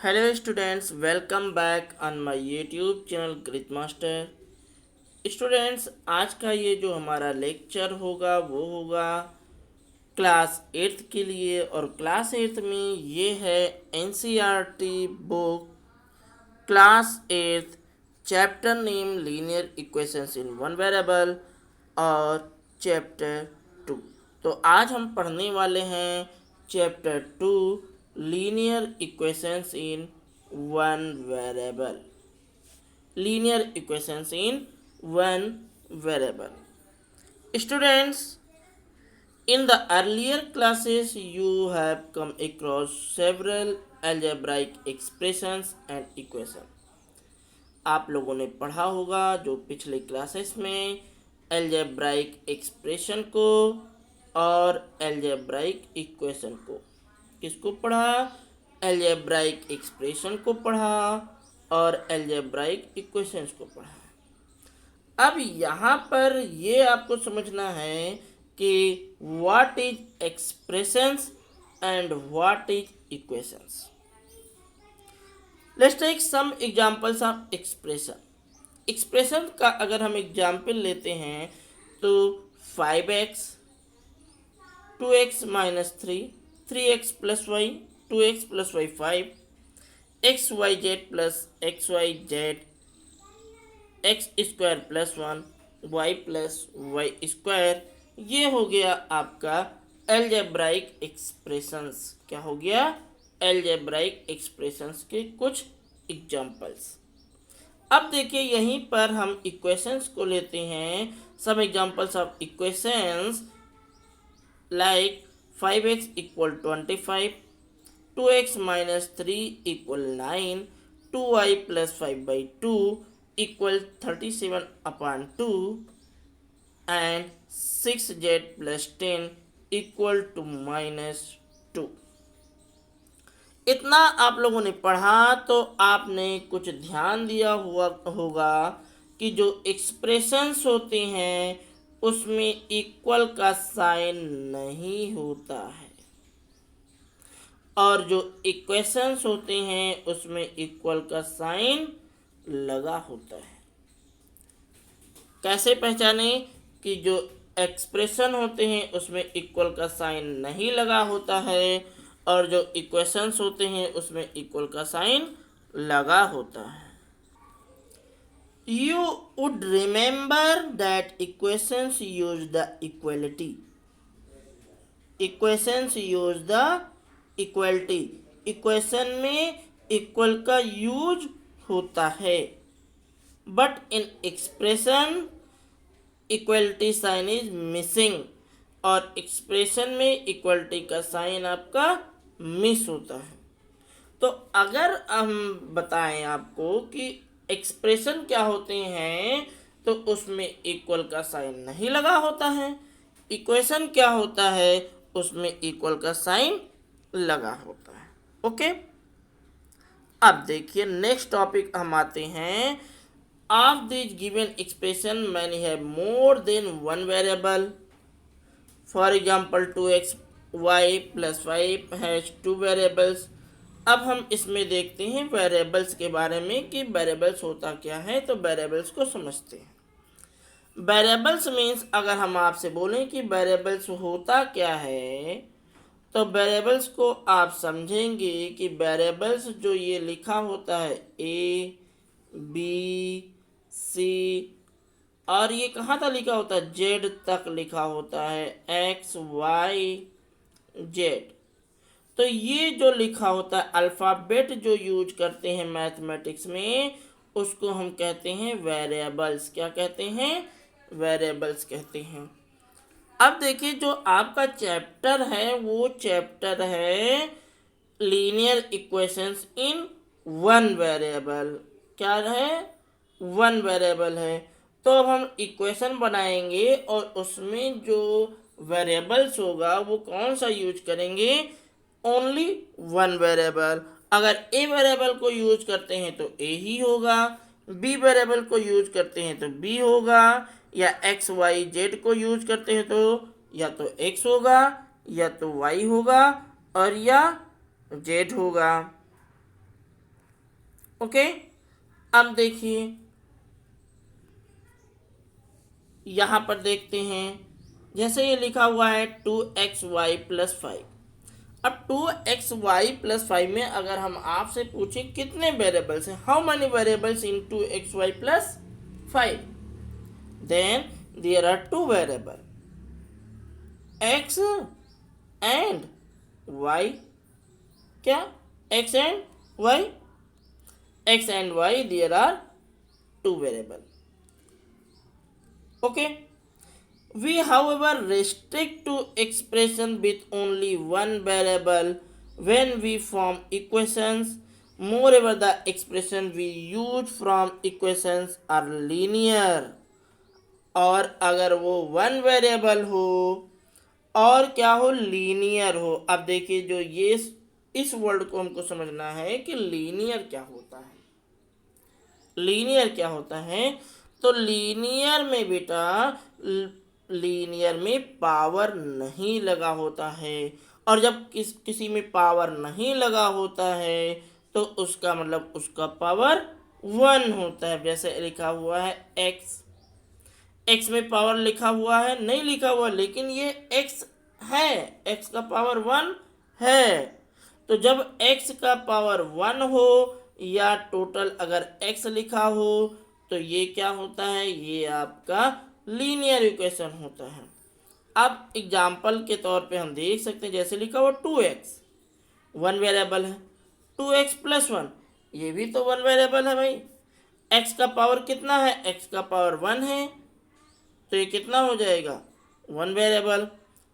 Hello students, welcome back on my YouTube channel ग्रिथ master. Students, आज का ये जो हमारा लेक्चर होगा वो होगा क्लास एट्थ के लिए। और क्लास एट्थ में ये है NCERT book class eighth, chapter name linear equations in one variable और चैप्टर टू। तो आज हम पढ़ने वाले हैं chapter two, linear equations in one variable. Linear equations in one variable. Students, in the earlier classes you have come across several algebraic expressions and equations. आप लोगों ने पढ़ा होगा जो पिछले क्लासेस में एल्जेब्राइक एक्सप्रेशन को और एल्जेब्राइक इक्वेशन को। किसको पढ़ा? एल्जेब्राइक एक्सप्रेशन को पढ़ा और एल्जेब्राइक इक्वेशंस को पढ़ा। अब यहाँ पर ये आपको समझना है कि what is expressions and what is equations. Let's take some examples of expression. Expression का अगर हम एग्जांपल लेते हैं तो 5x, 2x minus 3, 3x plus Y, 2x plus Y 5, X Y Z plus X Y Z, X square plus 1, Y plus Y square. ये हो गया आपका एल्जेब्राइक एक्सप्रेशंस। क्या हो गया? एल्जेब्राइक एक्सप्रेशंस के कुछ एग्जांपल्स। अब देखिए यहीं पर हम इक्वेशंस को लेते हैं। Some examples of equations like 5x equal 25, 2x minus 3 equal 9, 2y plus 5/2 equal 37/2 and 6z plus 10 equal to -2। इतना आप लोगों ने पढ़ा तो आपने कुछ ध्यान दिया हुआ होगा कि जो एक्सप्रेशंस होते हैं उसमें इक्वल का साइन नहीं होता है और जो इक्वेशंस होते हैं उसमें इक्वल का साइन लगा होता है। कैसे पहचाने कि जो एक्सप्रेशन होते हैं उसमें इक्वल का साइन नहीं लगा होता है और जो इक्वेशंस होते हैं उसमें इक्वल का साइन लगा होता है। You would remember that equations use the equality. Equations use the equality. Equation में इक्वल का यूज होता है, but in expression equality sign is missing. और एक्सप्रेशन में इक्वलिटी का साइन आपका मिस होता है। तो अगर हम बताएं आपको कि एक्सप्रेशन क्या होते हैं तो उसमें इक्वल का साइन नहीं लगा होता है। इक्वेशन क्या होता है उसमें इक्वल का साइन लगा होता है। ओके, अब देखिए नेक्स्ट टॉपिक हम आते हैं। Of this given expression many have more than one variable. For example 2x y plus 5 has two variables. अब हम इसमें देखते हैं वेरिएबल्स के बारे में कि वेरिएबल्स होता क्या है। तो वेरिएबल्स को समझते हैं। वेरिएबल्स मीन्स अगर हम आपसे बोलें कि वेरिएबल्स होता क्या है तो वेरिएबल्स को आप समझेंगे कि वेरिएबल्स जो ये लिखा होता है ए बी सी और ये कहाँ तक लिखा होता है? जेड तक लिखा होता है, एक्स वाई जेड। तो ये जो लिखा होता है अल्फ़ाबेट जो यूज करते हैं मैथमेटिक्स में उसको हम कहते हैं वेरिएबल्स। क्या कहते हैं? वेरिएबल्स कहते हैं। अब देखिए जो आपका चैप्टर है वो चैप्टर है linear equations in one variable. क्या है? वन वेरिएबल है। तो अब हम इक्वेशन बनाएंगे और उसमें जो वेरिएबल्स होगा वो कौन सा यूज करेंगे? Only one variable. अगर ए वेरिएबल को यूज करते हैं तो ए ही होगा, बी वेरिएबल को यूज करते हैं तो बी होगा, या एक्स वाई जेड को यूज करते हैं तो या तो एक्स होगा या तो वाई होगा और या जेड होगा। ओके, अब देखिए यहाँ पर देखते हैं, जैसे ये लिखा हुआ है 2xy+5। अब 2xy+5 में अगर हम आपसे पूछें कितने वेरिएबल्स हैं, how many variables in 2xy+5, then there are two variable x and y। क्या? x and y, x and y, there are two variable. Okay, we however restrict to expression with only one variable when we form equations. Moreover, the expression we use from equations are linear. और अगर वो one variable हो और क्या हो, linear हो। अब देखिए जो ये इस वर्ड को हमको समझना है कि लीनियर क्या होता है। लीनियर क्या होता है? तो लीनियर में बेटा, लीनियर में पावर नहीं लगा होता है, और जब किसी में पावर नहीं लगा होता है तो उसका मतलब उसका पावर 1 होता है। जैसे लिखा हुआ है x, x में पावर लिखा हुआ है, नहीं लिखा हुआ, लेकिन ये x है, x का पावर 1 है। तो जब x का पावर 1 हो या टोटल अगर x लिखा हो तो ये क्या होता है, ये आपका लीनियर इक्वेशन होता है। अब एग्जाम्पल के तौर पे हम देख सकते हैं, जैसे लिखा हुआ 2x, वन वेरिएबल है, 2x+1, ये भी तो वन वेरिएबल है भाई। x का पावर कितना है, x का पावर 1 है, तो ये कितना हो जाएगा, वन वेरिएबल।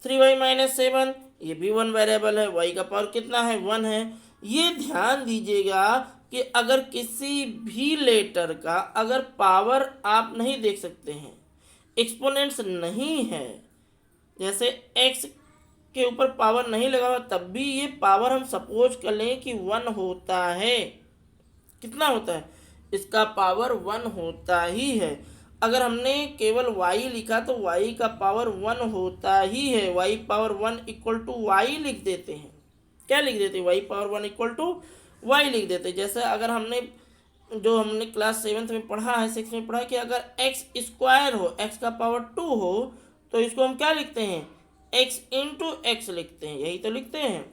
3y-7, ये भी वन वेरिएबल है, y का पावर कितना है, 1 है। ये ध्यान दीजिएगा कि अगर किसी भी लेटर का अगर पावर आप नहीं देख सकते हैं, एक्सपोनेंट्स नहीं है, जैसे x के ऊपर पावर नहीं लगा हुआ, तब भी ये पावर हम सपोज कर लें कि 1 होता है। कितना होता है, इसका पावर 1 होता ही है। अगर हमने केवल y लिखा तो y का पावर 1 होता ही है। y power 1 equal to Y लिख देते हैं। क्या लिख देते हैं, y power 1 equal to Y लिख देते हैं। जैसे अगर हमने क्लास 7th में पढ़ा है, 6 में पढ़ा कि अगर x² हो, x का पावर 2 हो, तो इसको हम क्या लिखते हैं, x इंटू एक्स लिखते हैं, यही तो लिखते हैं।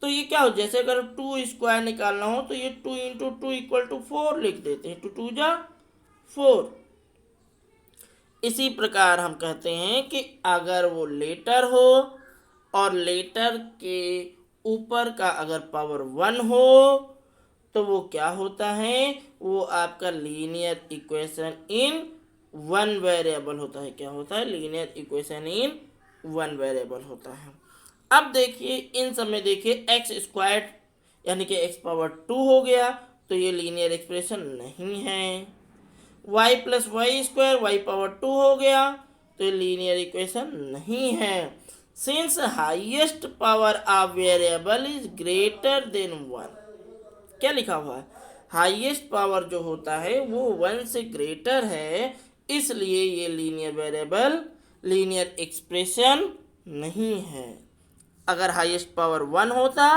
तो ये क्या हो, जैसे अगर 2² निकालना हो तो ये 2 इंटू 2 इक्वल टू 4 लिख देते हैं, 2 2 जा 4। इसी प्रकार हम कहते हैं कि अगर वो लेटर हो और लेटर के ऊपर का अगर पावर 1 हो तो वो क्या होता है, वो आपका linear equation in one variable होता है। क्या होता है, linear equation in one variable होता है। अब देखिए इन सब में देखिए x² यानी कि x पावर 2 हो गया, तो ये लीनियर एक्सप्रेशन नहीं है। y+y² y पावर 2 हो गया, तो ये लीनियर इक्वेशन नहीं है। Since highest power of variable is greater than 1, क्या लिखा हुआ है, हाईएस्ट पावर जो होता है वो 1 से ग्रेटर है, इसलिए ये लीनियर वेरिएबल लीनियर एक्सप्रेशन नहीं है। अगर हाईएस्ट पावर 1 होता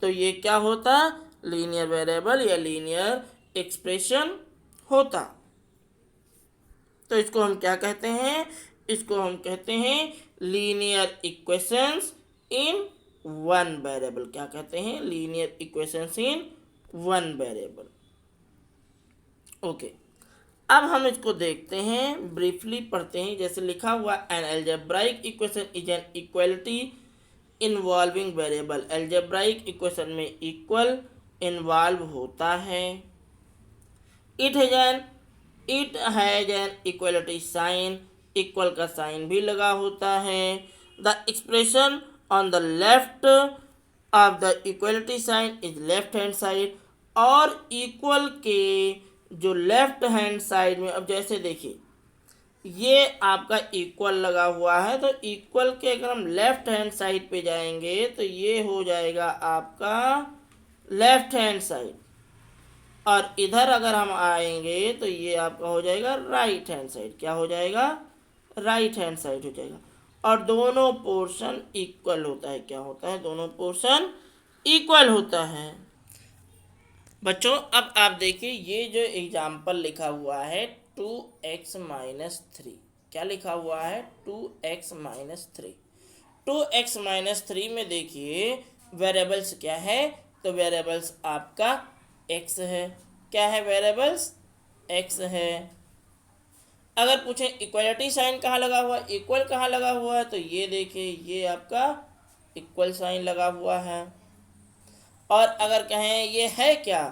तो ये क्या होता, लीनियर वेरिएबल या लीनियर एक्सप्रेशन होता। तो इसको हम क्या कहते हैं, इसको हम कहते हैं linear equations in one variable. क्या कहते हैं, linear equations in one variable. Okay, अब हम इसको देखते हैं, ब्रीफली पढ़ते हैं। जैसे लिखा हुआ an algebraic equation is an equality involving variable. Algebraic equation में इक्वल इन्वॉल्व होता है। It has an equality sign, equal का साइन भी लगा होता है। The expression on the left of the equality sign is left hand side, और equal के जो लेफ्ट हैंड साइड में, अब जैसे देखिए ये आपका इक्वल लगा हुआ है, तो इक्वल के अगर हम लेफ्ट हैंड साइड पे जाएंगे तो ये हो जाएगा आपका लेफ्ट हैंड साइड, और इधर अगर हम आएंगे तो ये आपका हो जाएगा राइट हैंड साइड। क्या हो जाएगा, राइट हैंड साइड हो जाएगा। और दोनों पोर्शन इक्वल होता है। क्या होता है, दोनों पोर्शन इक्वल होता है। बच्चों अब आप देखिए ये जो एग्जाम्पल लिखा हुआ है 2x-3, क्या लिखा हुआ है 2x-3। 2x-3 में देखिए वेरिएबल्स क्या है, तो वेरिएबल्स आपका x है। क्या है वेरिएबल्स? x है। अगर पूछें इक्वलिटी साइन कहाँ लगा हुआ है, इक्वल कहाँ लगा हुआ है, तो ये देखिए ये आपका इक्वल साइन लगा हुआ है। और अगर कहें ये है क्या,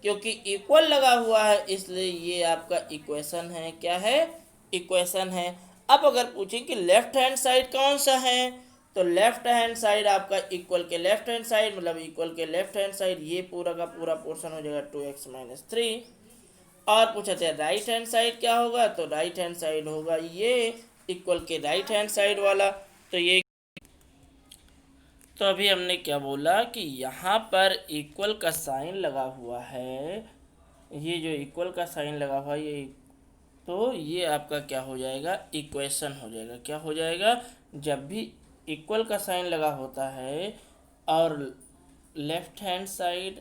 क्योंकि इक्वल लगा हुआ है इसलिए ये आपका इक्वेशन है। क्या है? इक्वेशन है। अब अगर पूछें कि लेफ्ट हैंड साइड कौन सा है, तो लेफ्ट हैंड साइड आपका इक्वल के लेफ्ट हैंड साइड, मतलब इक्वल के लेफ्ट हैंड साइड ये पूरा का पूरा पोर्शन हो जाएगा 2x-3। और पूछा था राइट हैंड साइड क्या होगा, तो राइट हैंड साइड होगा ये इक्वल के राइट हैंड साइड वाला। तो ये तो अभी हमने क्या बोला कि यहाँ पर इक्वल का साइन लगा हुआ है, ये जो इक्वल का साइन लगा हुआ है ये, तो ये आपका क्या हो जाएगा, इक्वेशन हो जाएगा। क्या हो जाएगा? जब भी इक्वल का साइन लगा होता है और लेफ्ट हैंड साइड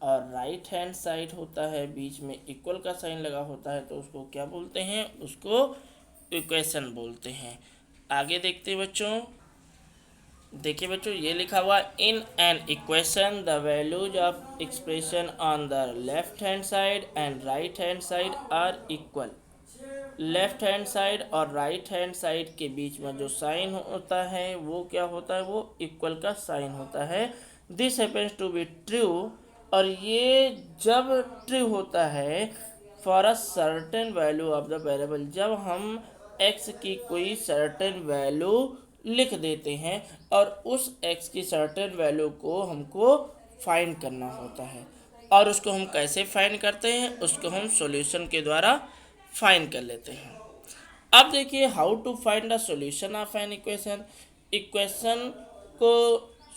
और राइट हैंड साइड होता है, बीच में इक्वल का साइन लगा होता है, तो उसको क्या बोलते हैं? उसको इक्वेशन बोलते हैं। आगे देखते हैं बच्चों। देखिए बच्चों ये लिखा हुआ in an equation the values of expression on the left hand side and right hand side are equal. Left hand side और राइट हैंड साइड के बीच में जो साइन होता है वो क्या होता है, वो इक्वल का साइन होता है। This happens to be true, और ये जब ट्रू होता है for a certain value of the variable, जब हम x की कोई सर्टेन वैल्यू लिख देते हैं और उस x की सर्टेन वैल्यू को हमको फाइंड करना होता है। और उसको हम कैसे फाइंड करते हैं? उसको हम सॉल्यूशन के द्वारा फाइंड कर लेते हैं। अब देखिए how to find the solution of an equation. Equation को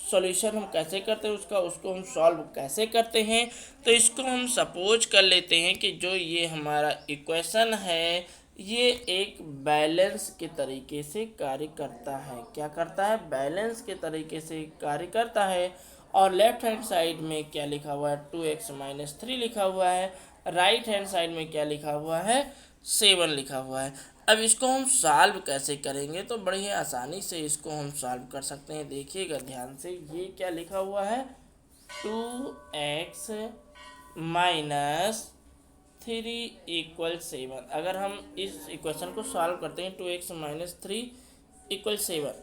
सॉल्यूशन हम कैसे करते हैं, उसको हम सॉल्व कैसे करते हैं, तो इसको हम सपोज कर लेते हैं कि जो ये हमारा इक्वेशन है ये एक बैलेंस के तरीके से कार्य करता है। क्या करता है? बैलेंस के तरीके से कार्य करता है। और लेफ्ट हैंड साइड में क्या लिखा हुआ है, 2x-3 लिखा हुआ है। राइट हैंड साइड में क्या लिखा हुआ है, 7 लिखा हुआ है। अब इसको हम सॉल्व कैसे करेंगे, तो बड़ी ही आसानी से इसको हम सॉल्व कर सकते हैं। देखिएगा ध्यान से, ये क्या लिखा हुआ है, 2x-3 = 7। अगर हम इस इक्वेशन को सॉल्व करते हैं 2x-3 = 7,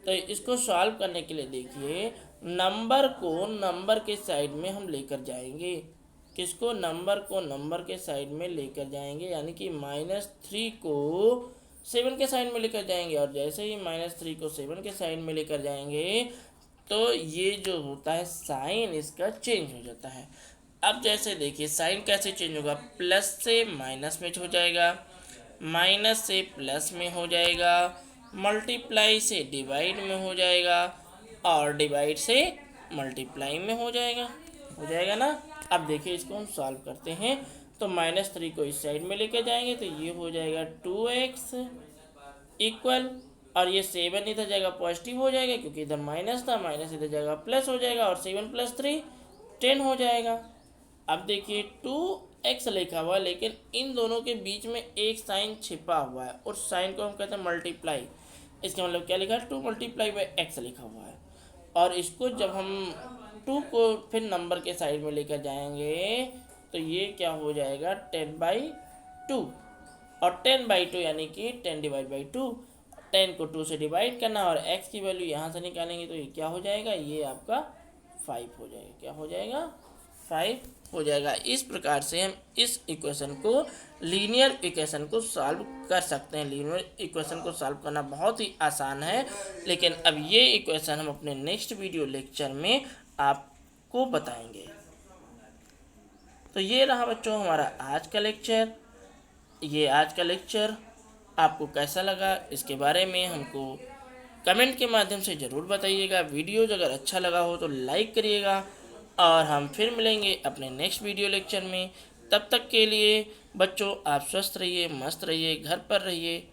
तो इसको सॉल्व करने के लिए देखिए नंबर को नंबर के साइड में हम लेकर जाएंगे। किसको? नंबर को नंबर के साइड में लेकर जाएंगे, यानी कि -3 को 7 के साइड में लेकर जाएंगे। और जैसे ही -3 को 7 के साइड में लेकर जाएंगे तो ये जो होता है साइन इसका चेंज हो जाता है। अब जैसे देखिए साइन कैसे चेंज होगा, प्लस से माइनस में हो जाएगा, माइनस से प्लस में हो जाएगा, मल्टीप्लाई से डिवाइड में हो जाएगा, और डिवाइड से मल्टीप्लाई में हो जाएगा ना। अब देखिए इसको हम सॉल्व करते हैं, तो -3 को इस साइड में लेके जाएंगे तो ये हो जाएगा 2x इक्वल, और ये 7 इधर जाएगा पॉजिटिव हो जाएगा क्योंकि इधर माइनस था, माइनस इधर जाएगा प्लस हो जाएगा, और 7 + 3 10 हो जाएगा। अब देखिए 2x लिखा हुआ है, लेकिन इन दोनों के बीच में एक साइन छिपा हुआ है, और साइन को हम कहते हैं मल्टीप्लाई। इसका मतलब क्या लिखा है, 2 × x लिखा हुआ है। और इसको जब हम 2 को फिर नंबर के साइड में लेकर जाएंगे तो ये क्या हो जाएगा, 10/2। और 10/2 यानी कि 10/2, 10 को 2 से डिवाइड करना और x की वैल्यू यहाँ से निकालेंगे तो ये क्या हो जाएगा, ये आपका 5 हो जाएगा। क्या हो जाएगा, 5 हो जाएगा। इस प्रकार से हम इस इक्वेशन को, लीनियर इक्वेशन को सॉल्व कर सकते हैं। लीनियर इक्वेशन को सॉल्व करना बहुत ही आसान है, लेकिन अब ये इक्वेशन हम अपने नेक्स्ट वीडियो लेक्चर में आपको बताएंगे। तो ये रहा बच्चों हमारा आज का लेक्चर। ये आज का लेक्चर आपको कैसा लगा इसके बारे में हमको कमेंट के माध्यम से ज़रूर बताइएगा। वीडियो अगर अच्छा लगा हो तो लाइक करिएगा, और हम फिर मिलेंगे अपने नेक्स्ट वीडियो लेक्चर में। तब तक के लिए बच्चों आप स्वस्थ रहिए, मस्त रहिए, घर पर रहिए।